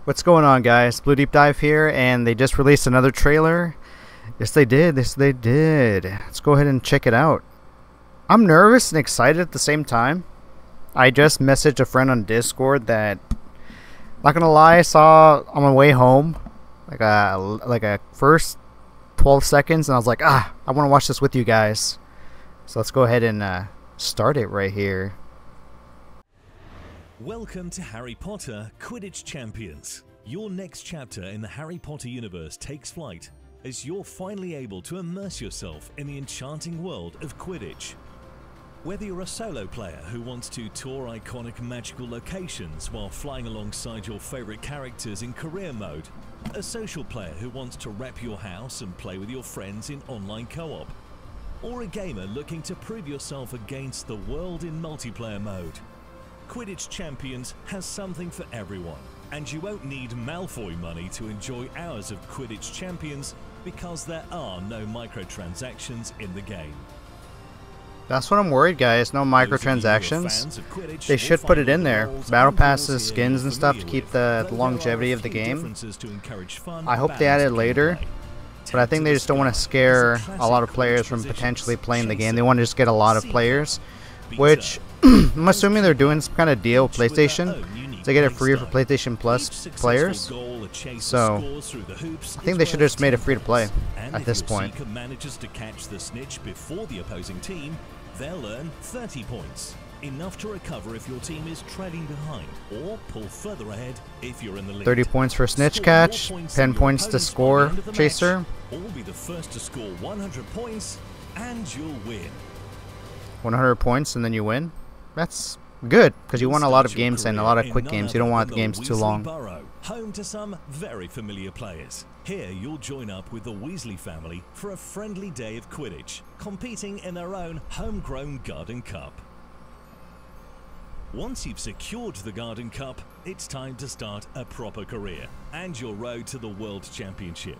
What's going on, guys? BlueDeepDive here, and they just released another trailer. Yes, they did. Yes, they did. Let's go ahead and check it out. I'm nervous and excited at the same time. I just messaged a friend on Discord that, not gonna lie, I saw on my way home like a first 12 seconds, and I was like, I want to watch this with you guys. So let's go ahead and start it right here. Welcome to Harry Potter Quidditch Champions. Your next chapter in the Harry Potter universe takes flight as you're finally able to immerse yourself in the enchanting world of Quidditch. Whether you're a solo player who wants to tour iconic magical locations while flying alongside your favorite characters in career mode, a social player who wants to rep your house and play with your friends in online co-op, or a gamer looking to prove yourself against the world in multiplayer mode, Quidditch Champions has something for everyone, and you won't need Malfoy money to enjoy hours of Quidditch Champions because there are no microtransactions in the game. That's what I'm worried, guys. No microtransactions. They should put it in there. Battle passes, skins and stuff to keep the longevity of the game. I hope they add it later, but I think they just don't want to scare a lot of players from potentially playing the game. They want to just get a lot of players, which I'm assuming they're doing some kind of deal with PlayStation to get it free for PlayStation Plus players. So I think they should have just made it free to play at this point. If manages to catch the snitch before the opposing team, they'll earn 30 points, enough to recover if your team is trailing behind, or pull further ahead if you're in the lead. 30 points for snitch catch, 10 points to score chaser. Or be the first to score 100 points and you'll win. 100 points and then you win. That's good, because you want a lot of games and a lot of quick games. You don't want the games too long. Home to some very familiar players. Here you'll join up with the Weasley family for a friendly day of Quidditch, competing in their own homegrown Garden Cup. Once you've secured the Garden Cup, it's time to start a proper career and your road to the World Championship.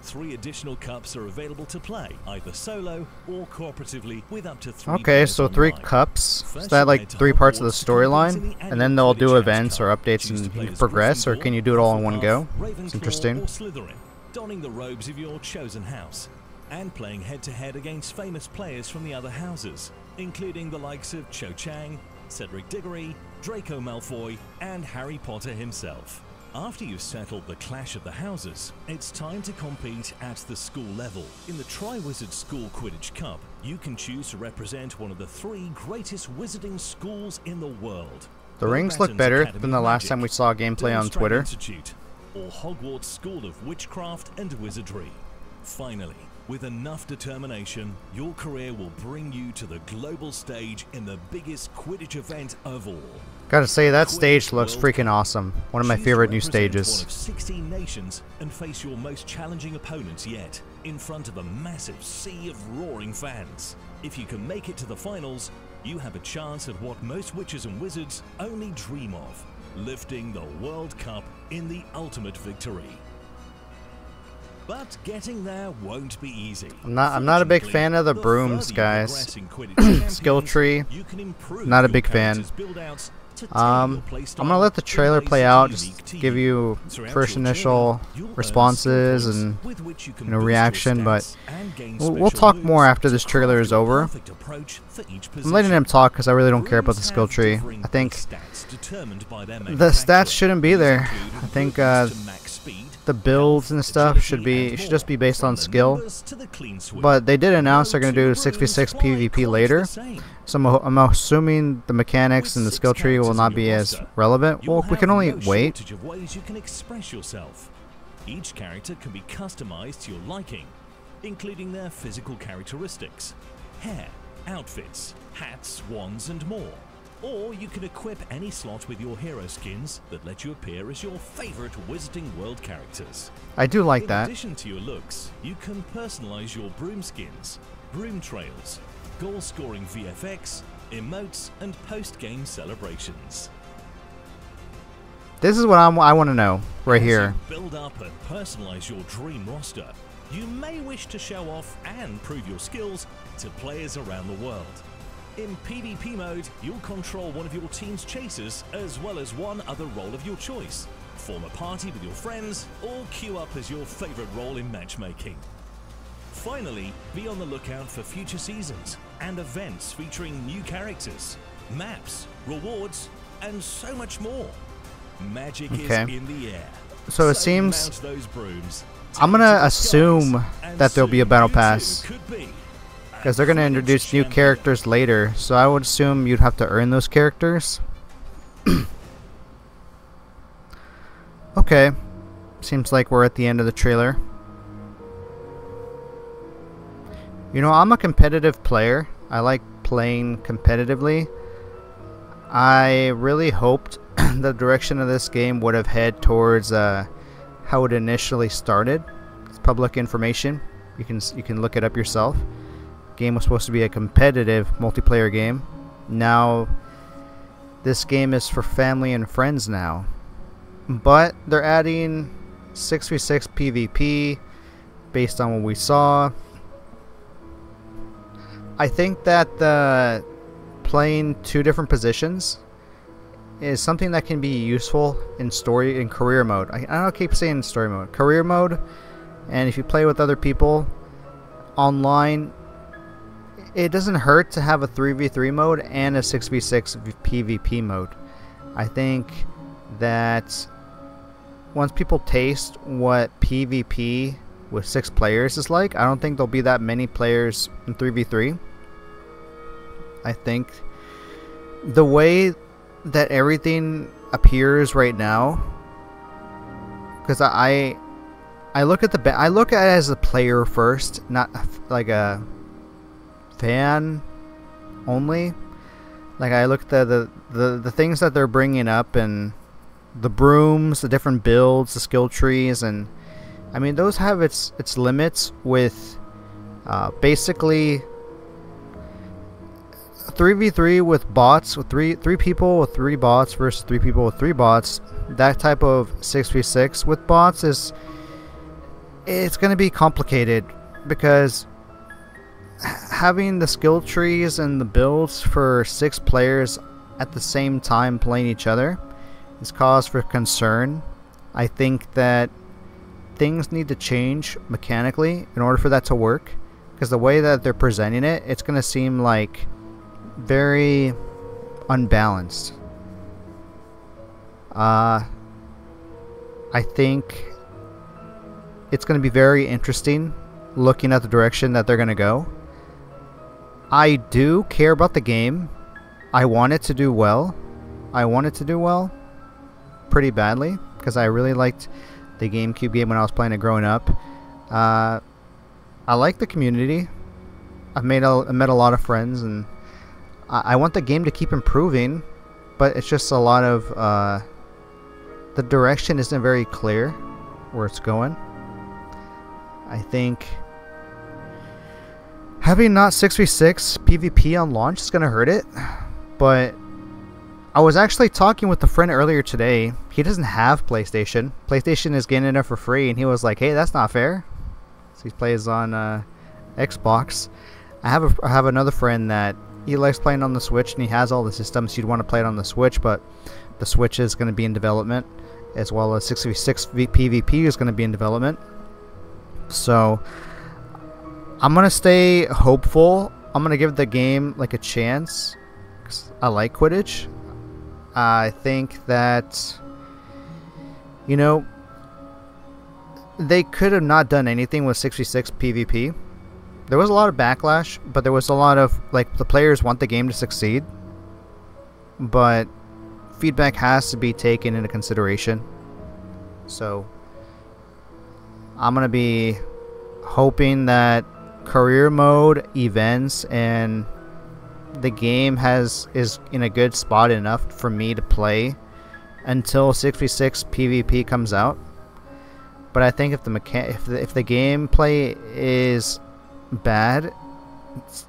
3 additional cups are available to play, either solo or cooperatively with up to 3 Okay, so 3 cups. Is that like 3 parts of the storyline? And then they'll do events or updates and you can progress, or can you do it all in one go? It's interesting. Donning the robes of your chosen house and playing head-to-head against famous players from the other houses, including the likes of Cho Chang, Cedric Diggory, Draco Malfoy, and Harry Potter himself. After you've settled the clash of the houses, it's time to compete at the school level. In the Triwizard School Quidditch Cup, you can choose to represent one of the 3 greatest wizarding schools in the world. The rings look better than the last time we saw gameplay on Twitter. Institute, or Hogwarts School of Witchcraft and Wizardry. Finally, with enough determination, your career will bring you to the global stage in the biggest Quidditch event of all. Gotta say, that stage looks freaking awesome. One of my favorite new stages. One of 16 nations and face your most challenging opponents yet, in front of a massive sea of roaring fans. If you can make it to the finals, you have a chance at what most witches and wizards only dream of: lifting the World Cup in the ultimate victory. But getting there won't be easy. I'm not a big fan of the brooms, guys. Skill tree, not a big fan. I'm gonna let the trailer play out, just give you first initial responses and reaction, but we'll talk more after this trailer is over. I'm letting them talk because I really don't care about the skill tree. I think the stats shouldn't be there. I think the builds and stuff should just be based on skill. But they did announce they're going to do 6v6 PvP later, so I'm assuming the mechanics and the skill tree will not be as relevant. Well, we can only wait. Each character can be customized to your liking, including their physical characteristics, hair, outfits, hats, wands, and more. Or you can equip any slot with your hero skins that let you appear as your favorite Wizarding World characters. I do like that. In addition to your looks, you can personalize your broom skins, broom trails, goal-scoring VFX, emotes, and post-game celebrations. This is what I want to know right here. As you build up and personalize your dream roster, you may wish to show off and prove your skills to players around the world. In PvP mode, you'll control one of your team's chasers as well as one other role of your choice. form a party with your friends, or queue up as your favorite role in matchmaking. Finally, be on the lookout for future seasons and events featuring new characters, maps, rewards, and so much more. Magic is in the air. So it seems mount those brooms, I'm gonna assume that there'll be a battle pass, because they're gonna introduce new characters later, so I would assume you'd have to earn those characters. Okay, seems like we're at the end of the trailer. You know, I'm a competitive player. I like playing competitively. I really hoped the direction of this game would have head towards how it initially started. It's public information. You can look it up yourself. The game was supposed to be a competitive multiplayer game. Now this game is for family and friends now. But they're adding 6v6 PvP based on what we saw. I think that the playing two different positions is something that can be useful in career mode. I don't keep saying story mode. Career mode, and if you play with other people online, it doesn't hurt to have a 3v3 mode and a 6v6 PvP mode. I think that once people taste what PvP with 6 players is like, I don't think there'll be that many players in 3v3. I think the way that everything appears right now, because I look at I look at it as a player first, not like a fan only. Like, I look at the things that they're bringing up, and the brooms, the different builds, the skill trees, and I mean, those have its limits with basically 3v3 with bots, with three people with 3 bots versus 3 people with 3 bots. That type of 6v6 with bots it's going to be complicated, because having the skill trees and the builds for 6 players at the same time playing each other is cause for concern. I think that things need to change mechanically in order for that to work, because the way that they're presenting it, it's going to seem like very unbalanced. I think it's going to be very interesting looking at the direction that they're going to go. I do care about the game. I want it to do well. I want it to do well pretty badly, because I really liked the GameCube game when I was playing it growing up. I like the community. I've met a lot of friends, and I want the game to keep improving, but it's just a lot of the direction isn't very clear where it's going. I think having not 6v6 PvP on launch is going to hurt it, but I was actually talking with a friend earlier today. He doesn't have PlayStation. PlayStation is getting it for free, and he was like, hey, that's not fair. So he plays on Xbox. I have another friend that he likes playing on the Switch, and he has all the systems. He'd want to play it on the Switch, but the Switch is going to be in development, as well as 6v6 PvP is going to be in development. So I'm going to stay hopeful. I'm going to give the game like a chance, 'cause I like Quidditch. I think that, you know, they could have not done anything with 6v6 PvP. There was a lot of backlash, but there was a lot of, like, the players want the game to succeed, but feedback has to be taken into consideration. So I'm going to be hoping that career mode, events, and the game is in a good spot enough for me to play until 6v6 PvP comes out. But I think if the gameplay is bad,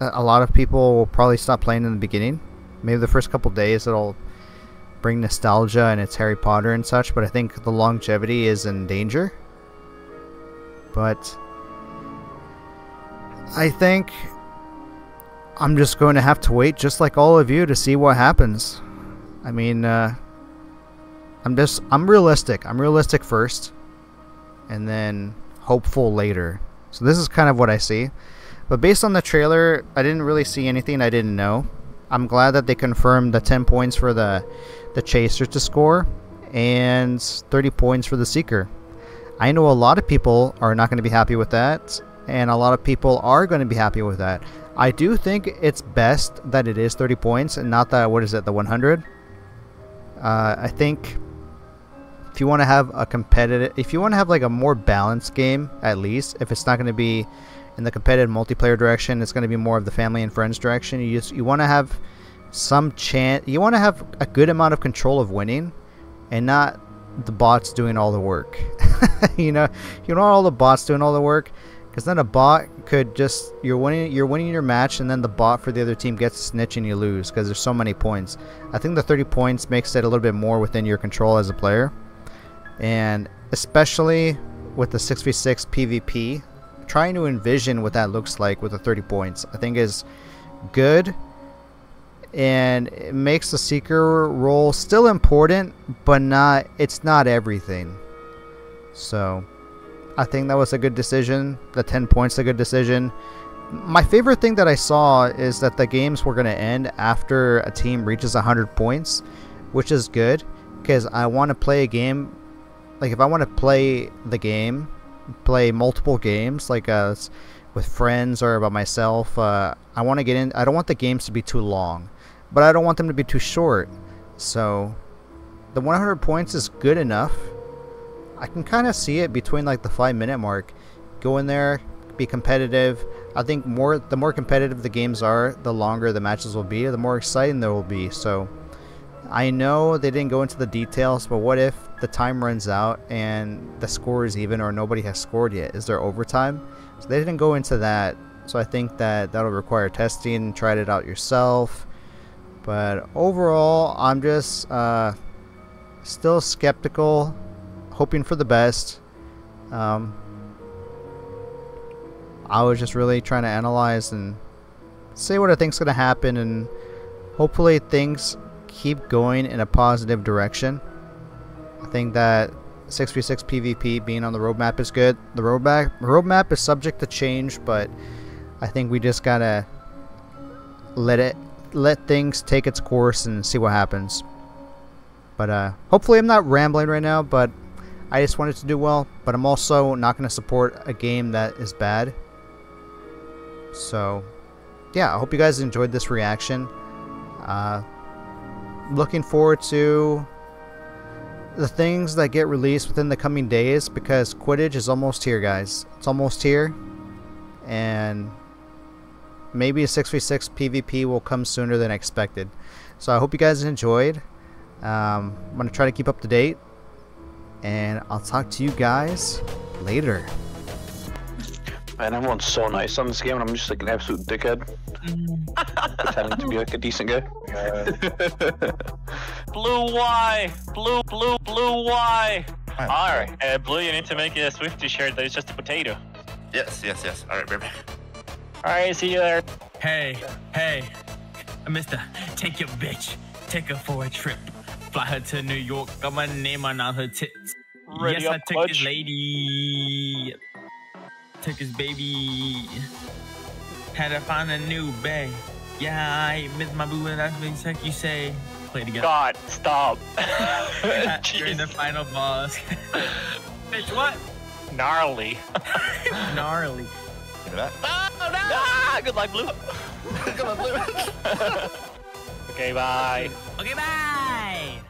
a lot of people will probably stop playing in the beginning. Maybe the first couple days it'll bring nostalgia and it's Harry Potter and such, but I think the longevity is in danger. But I think I'm just going to have to wait, just like all of you, to see what happens. I mean, I'm realistic. I'm realistic first, and then hopeful later. So this is kind of what I see. But based on the trailer, I didn't really see anything I didn't know. I'm glad that they confirmed the 10 points for the chaser to score and 30 points for the seeker. I know a lot of people are not going to be happy with that, and a lot of people are going to be happy with that. I do think it's best that it is 30 points and not the, what is it, the 100. I think if you want to have a competitive, if you want to have like a more balanced game, at least if it's not going to be in the competitive multiplayer direction, it's going to be more of the family and friends direction. You want to have some chance. You want to have a good amount of control of winning, and not the bots doing all the work. you don't want all the bots doing all the work, because then a bot could just you're winning your match, and then the bot for the other team gets a snitch and you lose because there's so many points. I think the 30 points makes it a little bit more within your control as a player, and especially with the 6v6 PvP. Trying to envision what that looks like with the 30 points, I think is good, and it makes the seeker role still important, but it's not everything. So I think that was a good decision. The 10 points a good decision. My favorite thing that I saw is that the games were going to end after a team reaches 100 points, which is good, because I want to play a game, like if I want to play the game, play multiple games like with friends or by myself, I want to get in. I don't want the games to be too long, but I don't want them to be too short. So the 100 points is good enough. I can kind of see it between like the 5-minute mark. Go in there, be competitive. I think the more competitive the games are, the longer the matches will be, the more exciting they will be. So I know they didn't go into the details, but what if the time runs out and the score is even, or nobody has scored yet? Is there overtime? So they didn't go into that. So I think that'll require testing. Try it out yourself. But overall, I'm just still skeptical, hoping for the best. I was just really trying to analyze and say what I think's going to happen, and hopefully things keep going in a positive direction. I think that 6v6 PvP being on the roadmap is good. The roadmap is subject to change, but I think we just gotta let things take its course and see what happens. But hopefully I'm not rambling right now, but I just want it to do well. But I'm also not going to support a game that is bad. So yeah, I hope you guys enjoyed this reaction. Looking forward to the things that get released within the coming days, because Quidditch is almost here, guys. It's almost here, and maybe a 6v6 PvP will come sooner than expected. So I hope you guys enjoyed. I'm going to try to keep up to date, and I'll talk to you guys later. Man, everyone's so nice on this game, and I'm just like an absolute dickhead. Pretending to be like a decent guy. Blue Y! Blue Y! Alright, Blue, you need to make a Swifty shirt that is just a potato. Yes. Alright, baby. Alright, see you there. Hey, mister, take your bitch. Take her for a trip. Fly her to New York. Got my name on all her tits. Ready yes, up, I took Pudge. his lady. Took his baby. Had to find a new bae. Yeah, I missed my boo, and that's what you say. Play together. God, stop. During the final boss. Bitch, what? Gnarly. Gnarly. Look at that. Oh, no! Ah, good luck, Blue. Come on, Blue. Okay, bye. Okay, bye.